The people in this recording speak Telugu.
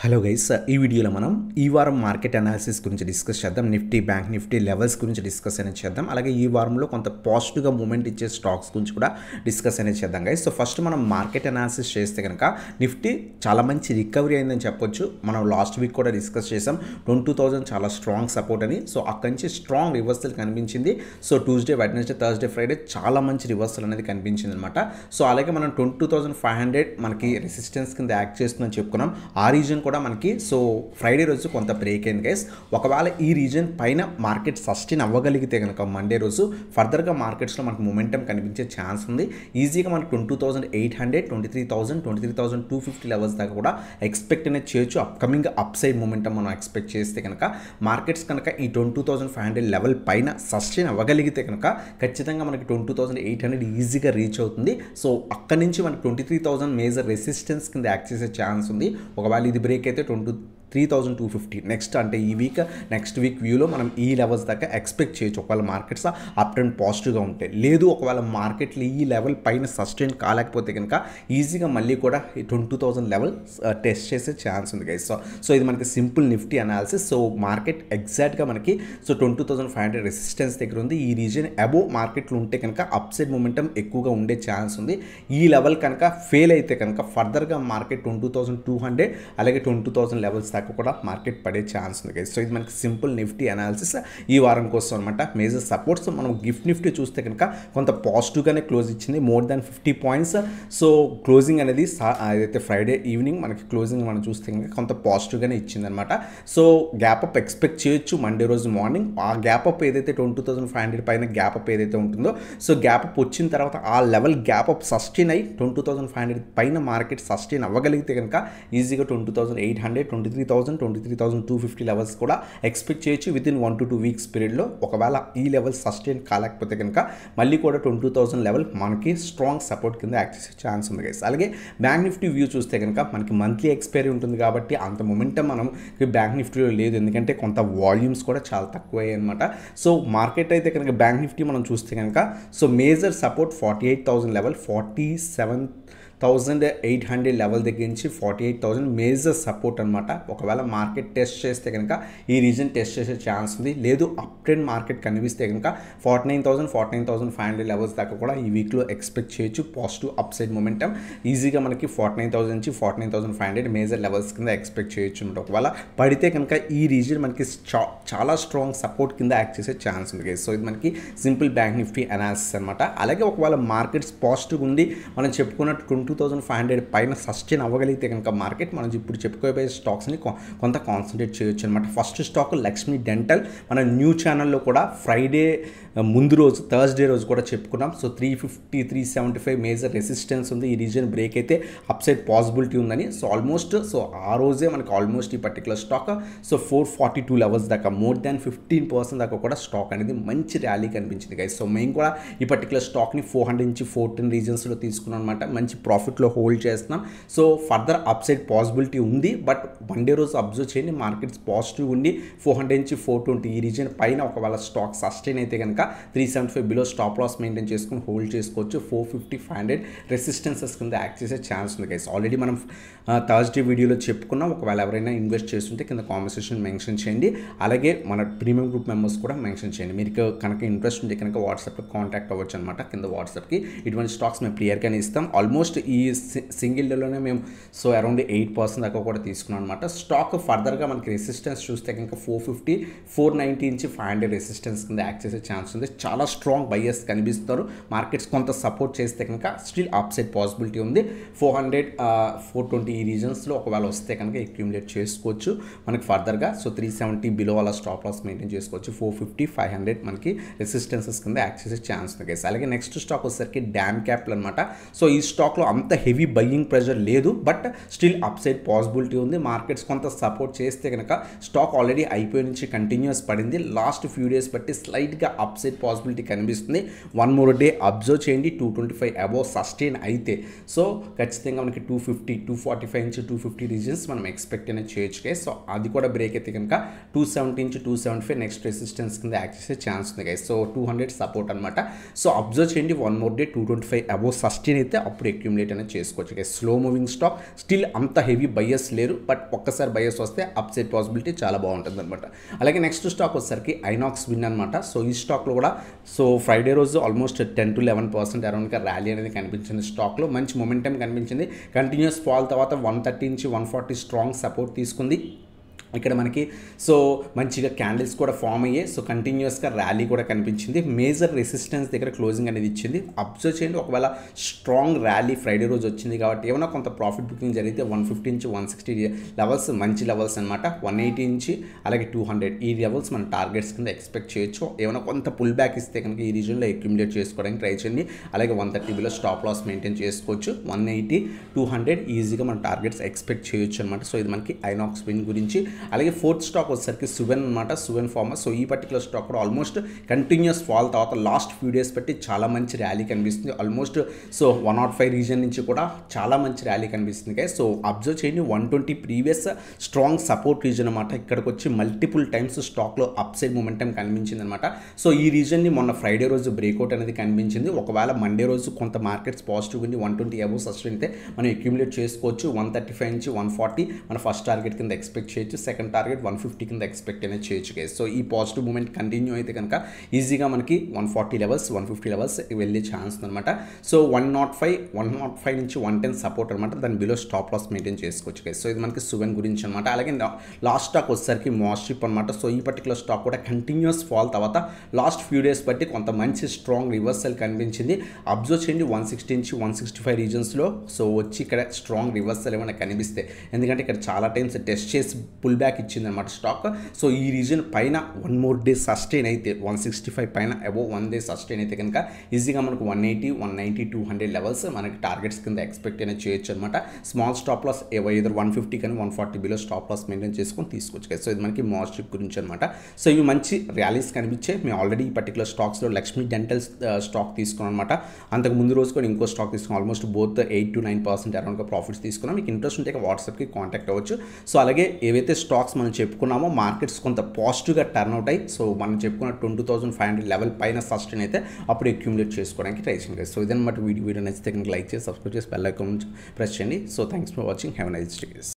హలో గైస్, ఈ వీడియోలో మనం ఈ వారం మార్కెట్ అనాలిసిస్ గురించి డిస్కస్ చేద్దాం. నిఫ్టీ, బ్యాంక్ నిఫ్టీ లెవెల్స్ గురించి డిస్కస్ అనేది చేద్దాం. అలాగే ఈ వారంలో కొంత పాజిటివ్గా మూమెంట్ ఇచ్చే స్టాక్స్ గురించి కూడా డిస్కస్ అనేది చేద్దాం గైస్. సో ఫస్ట్ మనం మార్కెట్ అనాలిసిస్ చేస్తే కనుక నిఫ్టీ చాలా మంచి రికవరీ అయిందని చెప్పొచ్చు. మనం లాస్ట్ వీక్ కూడా డిస్కస్ చేసాం 22,000 చాలా స్ట్రాంగ్ సపోర్ట్ అని. సో అక్కడి నుంచి స్ట్రాంగ్ రివర్సల్ కనిపించింది. So Tuesday, Wednesday, Thursday, Friday చాలా మంచి రివర్సల్ అనేది కనిపించింది అనమాట. సో అలాగే మనం 22,500 మనకి రెసిస్టెన్స్ కింద యాక్ట్ చేస్తుందని చెప్పుకున్నాం. ఆ రీజన్ కూడా మనకి సో ఫ్రైడే రోజు కొంత బ్రేక్ అయింది గైస్. ఒకవేళ ఈ రీజన్ పైన మార్కెట్ సస్టైన్ అవ్వగలిగితే కనుక మండే రోజు ఫర్దర్గా మార్కెట్స్లో మనకు మొమెంటం కనిపించే ఛాన్స్ ఉంది. ఈజీగా మనకు 22,800, 23,000, 23,250 లెవెల్స్ దాకా కూడా ఎక్స్పెక్ట్ అనేది చేయొచ్చు. అప్కమింగ్ అప్ సైడ్ మొమెంటం మనం ఎక్స్పెక్ట్ చేస్తే కనుక మార్కెట్స్ కనుక ఈ 22,500 లెవెల్ పైన సస్టైన్ అవ్వగలిగితే కనుక ఖచ్చితంగా మనకి 22,800 ఈజీగా రీచ్ అవుతుంది. సో అక్కడి నుంచి మనకి 23,000 మేజర్ రెసిస్టెన్స్ కింద యాక్ట్ చేసే ఛాన్స్ ఉంది. ఒకవేళ ఇది బ్రేక్ అయితే 23,250 నెక్స్ట్ అంటే ఈ వీక్ నెక్స్ట్ వీక్ వ్యూలో మనం ఈ లెవెల్స్ దాకా ఎక్స్పెక్ట్ చేయొచ్చు. ఒకవేళ మార్కెట్స్ అప్ ట్రెండ్ పాజిటివ్గా ఉంటాయి. లేదు ఒకవేళ మార్కెట్లు ఈ లెవెల్ పైన సస్టైన్ కాలేకపోతే కనుక ఈజీగా మళ్ళీ కూడా 22,000 లెవెల్ టెస్ట్ చేసే ఛాన్స్ ఉంది గైస్. సో ఇది మనకి simple Nifty analysis. So market ఎగ్జాక్ట్గా మనకి 22,500 రెసిస్టెన్స్ దగ్గర ఉంది. ఈ రీజన్ అబోవ్ మార్కెట్లో ఉంటే కనుక అప్ సైడ్ మొమెంటం ఎక్కువగా ఉండే ఛాన్స్ ఉంది. ఈ లెవెల్ కనుక ఫెయిల్ అయితే కనుక ఫర్దర్గా మార్కెట్ 22,200 అలాగే 20,000 లెవెల్స్ దాకా కూడా మార్కెట్ పడే ఛాన్స్ ఉంది గైస్. సో ఇది మనకి సింపుల్ నిఫ్టీ అనాలిసిస్ ఈ వారం కోసం అనమాట. మేజర్ సపోర్ట్స్ మనం గిఫ్ట్ నిఫ్టీ చూస్తే కనుక కొంత పాజిటివ్గానే క్లోజ్ ఇచ్చింది, more than 50 points. So closing అనేది ఏదైతే ఫ్రైడే ఈవినింగ్ మనకి క్లోజింగ్ మనం చూస్తే కనుక కొంత పాజిటివ్గానే ఇచ్చింది అనమాట. సో గ్యాప్ అప్ ఎక్స్పెక్ట్ చేయొచ్చు మండే రోజు మార్నింగ్. ఆ గ్యాప్ అప్ ఏదైతే 22,500 పైన గ్యాప్ అప్ ఏదైతే ఉంటుందో సో గ్యాప్ అప్ వచ్చిన తర్వాత ఆ లెవెల్ గ్యాప్ అప్ సస్టైన్ అయ్యి 22,500 పైన మార్కెట్ సస్టైన్ అవ్వగలిగితే కనుక ఈజీగా 22,800, 23,250 లెవెల్స్ కూడా ఎక్స్పెక్ట్ చేయొచ్చు వితిన్ 1 to 2 వీక్స్ పీరియడ్లో. ఒకవేళ ఈ లెవెల్ సస్టైన్ కాలేకపోతే కనుక మళ్ళీ కూడా 20,000 లెవెల్ మనకి స్ట్రాంగ్ సపోర్ట్ కింద యాక్ట్ చేసే ఛాన్స్ ఉంది గైస్. అలాగే బ్యాంక్ నిఫ్టీ వ్యూ చూస్తే కనుక మనకి మంత్లీ ఎక్స్పైరీ ఉంటుంది కాబట్టి అంత మొమెంటం మనం బ్యాంక్ నిఫ్టీలో లేదు, ఎందుకంటే కొంత వాల్యూమ్స్ కూడా చాలా తక్కువయ్యాయి అనమాట. సో మార్కెట్ అయితే కనుక బ్యాంక్ నిఫ్టీ మనం చూస్తే కనుక so major support 48,000 level, 47,800 level దగ్గర నుంచి 48,000 మేజర్ సపోర్ట్ అనమాట. ఒకవేళ మార్కెట్ టెస్ట్ చేస్తే కనుక ఈ రీజన్ టెస్ట్ చేసే ఛాన్స్ ఉంది. లేదు అప్ ట్రెండ్ మార్కెట్ కనిపిస్తే కనుక 49,000, 49,500 లెవెల్స్ దాకా కూడా ఈ వీక్లో ఎక్స్పెక్ట్ చేయొచ్చు. పాజిటివ్ అప్ సైడ్ మొమెంటం ఈజీగా మనకి 49,000 నుంచి 49,500 మేజర్ లెవెల్స్ కింద ఎక్స్పెక్ట్ చేయొచ్చు అనమాట. ఒకవేళ పడితే కనుక ఈ రీజన్ మనకి చాలా స్ట్రాంగ్ సపోర్ట్ కింద యాక్ట్ చేసే ఛాన్స్ ఉంది. సో ఇది మనకి సింపుల్ బ్యాంక్ నిఫ్టీ అనాలిసిస్ అనమాట. అలాగే ఒకవేళ మార్కెట్స్ పాజిటివ్ ఉండి మనం చెప్పుకున్నట్టు 22,500 పైన సస్టైన్ అవ్వగలిగితే కనుక మార్కెట్ మనం ఇప్పుడు చెప్పుకోబోయే స్టాక్స్ని కొంత కాన్సన్ట్రేట్ చేయొచ్చు అనమాట. First stock Lakshmi dental. మన న్యూ ఛానల్లో కూడా ఫ్రైడే ముందు రోజు థర్స్డే రోజు కూడా చెప్పుకున్నాం. సో 350, 375 మేజర్ రెసిస్టెన్స్ ఉంది. ఈ రీజన్ బ్రేక్ అయితే అప్ సైడ్ పాసిబిలిటీ ఉందని. సో ఆల్మోస్ట్ సో ఆ రోజే మనకి ఆల్మోస్ట్ ఈ పర్టికులర్ స్టాక్ సో 442 లెవెల్స్ దాకా మోర్ దాన్ 15% దాకా కూడా స్టాక్ అనేది మంచి ర్యాలీ కనిపించింది గైస్. సో మేము కూడా ఈ పర్టికులర్ స్టాక్ని 400 నుంచి 14 రీజన్స్లో తీసుకున్నాం అనమాట. మంచి ప్రాఫిట్లో హోల్డ్ చేస్తున్నాం. So further up side possibility ఉంది. బట్ మండే రోజు అబ్జర్వ్ చేయండి, మార్కెట్స్ పాజిటివ్ ఉండి 400 నుంచి 420 ఈ రీజన్ పైన ఒకవేళ స్టాక్ సస్టైన్ అయితే కనుక 375 బిలో స్టాప్ లాస్ మెయింటైన్ చేసుకుని హోల్డ్ చేసుకోవచ్చు. 450, 500 రెసిస్టెన్సెస్ కింద యాక్ట్ చేసే ఛాన్స్ ఉంది గైస్. ఆల్రెడీ మనం థర్స్డే వీడియోలో చెప్పుకున్నాం. ఒకవేళ ఎవరైనా ఇన్వెస్ట్ చేస్తుంటే కింద కామెంట్ సెక్షన్ మెన్షన్ చేయండి. అలాగే మన ప్రీమియం గ్రూప్ మెంబర్స్ కూడా మెన్షన్ చేయండి. మీరు కనుక ఇంట్రెస్ట్ ఉంటే కనుక వాట్సాప్లో కాంటాక్ట్ అవ్వచ్చు అనమాట. కింద వాట్సాప్కి ఇటువంటి స్టాక్స్ మేము క్లియర్గానే ఇస్తాం. ఆల్మోస్ట్ ఈ సింగిల్ డేలోనే మేము సో అరౌండ్ 8% దాకా కూడా తీసుకున్నాం అనమాట. స్టాక్ ఫర్దర్గా మనకి రెసిస్టెన్స్ చూస్తే కనుక 450, 490 నుంచి 500 రెసిస్టెన్స్ కింద యాక్ట్ చేసే ఛాన్స్ ఉంది. చాలా స్ట్రాంగ్ బయర్స్ కనిపిస్తారు. మార్కెట్స్ కొంత సపోర్ట్ చేస్తే కనుక స్టిల్ అప్ సైడ్ పాసిబిలిటీ ఉంది. 400, 420 ఈ రీజన్స్లో ఒకవేళ వస్తే కనుక అక్యూములేట్ చేసుకోవచ్చు మనకి ఫర్దర్గా. సో 370 బిలో అలా స్టాప్ లాస్ మెయింటైన్ చేసుకోవచ్చు. 450, 500 మనకి రెసిస్టెన్సెస్ కింద యాక్ట్ చేసే ఛాన్స్ ఉంది గైస్. అలాగే నెక్స్ట్ స్టాక్ వచ్చేసరికి డామ్ క్యాపిటల్ అనమాట. సో ఈ స్టాక్లో అంత హెవీ బయ్యింగ్ ప్రెషర్ లేదు, but still up side possibility ఉంది. మార్కెట్స్ కొంత సపోర్ట్ చేస్తే కనుక స్టాక్ ఆల్రెడీ అయిపోయి నుంచి కంటిన్యూస్ పడింది. లాస్ట్ ఫ్యూ డేస్ బట్టి స్లైట్గా అప్ సైడ్ పాసిబిలిటీ కనిపిస్తుంది. 1 more డే అబ్జర్వ్ చేయండి. 225 అబోవ్ సస్టైన్ అయితే సో ఖచ్చితంగా మనకి 250, 245 నుంచి 250 రీజన్స్ మనం ఎక్స్పెక్ట్ అనేది చేయొచ్చు. సో అది కూడా బ్రేక్ అయితే కనుక 270 నుంచి 275 నెక్స్ట్ రెసిస్టెన్స్ కింద యాక్ట్ చేసే ఛాన్స్ ఉంది గైస్. సో 200 సపోర్ట్ అనమాట. సో అబ్జర్వ్ చేయండి. 1 more డే 225 అబోవ్ సస్టైన్ అయితే అప్పుడు అక్యూములేట్ అక్యుములేట్ అనేది చేసుకోవచ్చు. స్లో మూవింగ్ స్టాక్, స్టిల్ అంత హెవీ బయర్స్ లేరు, బట్ ఒక్కసారి బయర్స్ వస్తే అప్సైడ్ పాసిబిలిటీ చాలా బాగుంటుంది అనమాట. అలాగే నెక్స్ట్ స్టాక్ వచ్చేసరికి ఐనాక్స్ విన్ అనమాట. సో ఈ స్టాక్లో కూడా సో ఫ్రైడే రోజు ఆల్మోస్ట్ 10 to 11% అరౌండ్గా ర్యాలీ అనేది కనిపించింది. స్టాక్లో మంచి మొమెంటం కనిపించింది. కంటిన్యూస్ ఫాల్ తర్వాత 130 నుంచి 140 స్ట్రాంగ్ సపోర్ట్ తీసుకుంది. ఇక్కడ మనకి సో మంచిగా క్యాండిల్స్ కూడా ఫామ్ అయ్యాయి. సో కంటిన్యూస్గా ర్యాలీ కూడా కనిపించింది. మేజర్ రెసిస్టెన్స్ దగ్గర క్లోజింగ్ అనేది ఇచ్చింది. అబ్జర్వ్ చేయండి, ఒకవేళ స్ట్రాంగ్ ర్యాలీ ఫ్రైడే రోజు వచ్చింది కాబట్టి ఏమైనా కొంత ప్రాఫిట్ బుకింగ్ జరిగితే 150 నుంచి 160 లెవెల్స్ మంచి లెవెల్స్ అనమాట. 180 నుంచి అలాగే 200 ఈ లెవెల్స్ మన టార్గెట్స్ కింద ఎక్స్పెక్ట్ చేయొచ్చు. ఏమైనా కొంత పుల్ బ్యాక్ ఇస్తే కనుక ఈ రీజన్లో అక్యుములేట్ చేసుకోవడానికి ట్రై చేయండి. అలాగే 130 బిలో స్టాప్ లాస్ మెయింటైన్ చేసుకోవచ్చు. 180, 200 ఈజీగా మన టార్గెట్స్ ఎక్స్పెక్ట్ చేయొచ్చు అనమాట. సో ఇది మనకి ఐనాక్స్ విన్ గురించి. అలాగే ఫోర్త్ స్టాక్ వచ్చేసరికి సువెన్ అనమాట, సువెన్ ఫార్మా. సో ఈ పర్టికులర్ స్టాక్ కూడా ఆల్మోస్ట్ కంటిన్యూస్ ఫాల్ తర్వాత లాస్ట్ ఫ్యూ డేస్ బట్టి చాలా మంచి ర్యాలీ కనిపిస్తుంది. ఆల్మోస్ట్ సో 105 రీజన్ నుంచి కూడా చాలా మంచి ర్యాలీ కనిపిస్తుంది కదా. సో అబ్జర్వ్ చేయండి, 120 ప్రీవియస్ స్ట్రాంగ్ సపోర్ట్ రీజన్ అనమాట. ఇక్కడికి వచ్చి మల్టిపుల్ టైమ్స్ స్టాక్లో అప్ సైడ్ మూమెంటం కనిపించింది అనమాట. సో ఈ రీజన్ని మొన్న ఫ్రైడే రోజు బ్రేక్అవుట్ అనేది కనిపించింది. ఒకవేళ మండే రోజు కొంత మార్కెట్స్ పాజిటివ్ ఉంది, 120 అబోవ్ సస్టైన్ అయితే మనం అక్యుములేట్ చేసుకోవచ్చు. 135 నుంచి 140 మన ఫస్ట్ టార్గెట్ కింద ఎక్స్పెక్ట్ చేయొచ్చు. సెకండ్ టార్గెట్ 150 కింద ఎక్స్పెక్ట్ అనేది చేయొచ్చు గైస్. సో ఈ పాజిటివ్ మూమెంట్ కంటిన్యూ అయితే కనుక ఈజీగా మనకి 140 లెవెల్స్ 150 లెవెల్స్ వెళ్ళే ఛాన్స్ అనమాట. సో 105 నుంచి 110 సపోర్ట్ అనమాట. దాని బిలో స్టాప్ లాస్ మెయింటైన్ చేసుకోవచ్చు గైస్. సో ఇది మనకి సువెన్ గురించి అనమాట. అలాగే లాస్ట్ స్టాక్ వచ్చేసరికి మాస్ట్రిప్ అనమాట. సో ఈ పర్టికులర్ స్టాక్ కూడా కంటిన్యూస్ ఫాల్ తర్వాత లాస్ట్ ఫ్యూ డేస్ బట్టి కొంత మంచి స్ట్రాంగ్ రివర్సల్ కనిపించింది. అబ్జర్వ్ చేయండి, 160 నుంచి 165 రీజన్స్లో సో వచ్చి ఇక్కడ స్ట్రాంగ్ రివర్సల్ ఏమైనా కనిపిస్తే, ఎందుకంటే ఇక్కడ చాలా టైమ్స్ టెస్ట్ చేసి పుల్ బ్యాక్ ఇచ్చింది అనమాట స్టాక్. సో ఈ రీజన్ పైన 1 more day సస్టైన్ అయితే 165 పైన అబోవ్ 1 day సస్టైన్ అయితే కనుక ఈజీగా మనకు 180, 190, 200 లెవెల్స్ మనకి టార్గెట్స్ కింద ఎక్స్పెక్ట్ అనేది చేయొచ్చు అనమాట. స్మాల్ స్టాప్ లాస్ ఏదర్ 150 కానీ 140 బిలో స్టాప్ లాస్ మెయింటైన్ చేసుకొని తీసుకోవచ్చు. సో ఇది మనకి మాస్ట్రిప్ గురించి అనమాట. సో ఇవి మంచి ర్యాలీస్ కనిపించాయి. మేము ఆల్రెడీ ఈ పర్టికులర్ స్టాక్స్లో లక్ష్మీ డెంటల్ స్టాక్ తీసుకున్నాం అనమాట. అంతకు ముందు రోజు కూడా ఇంకో స్టాక్ తీసుకున్నాం. ఆల్మోస్ట్ బోత్ 8 to 9% అరౌండ్గా ప్రాఫిట్స్ తీసుకున్నాం. మీకు ఇంట్రెస్ట్ ఉంటే వాట్సాప్కి కాంటాక్ట్ అవ్వచ్చు. సో అలాగే ఏవైతే స్టాక్స్ మనం చెప్పుకున్నామో మార్కెట్స్ కొంత పాజిటివ్గా టర్న్ అవుట్ అయ్యి సో మనం చెప్పుకున్న 22,500 లెవెల్ పైన సస్టైన్ అయితే అప్పుడు అక్యుములేట్ చేసుకోవడానికి ట్రై చేయండి. సో ఇదన్నమాట వీడియో నచ్చితే కనుక లైక్ చేసి సబ్స్క్రైబ్ చేసి బెల్ ఐకాన్ ప్రెస్ చేయండి. So thanks for watching. Have a nice day.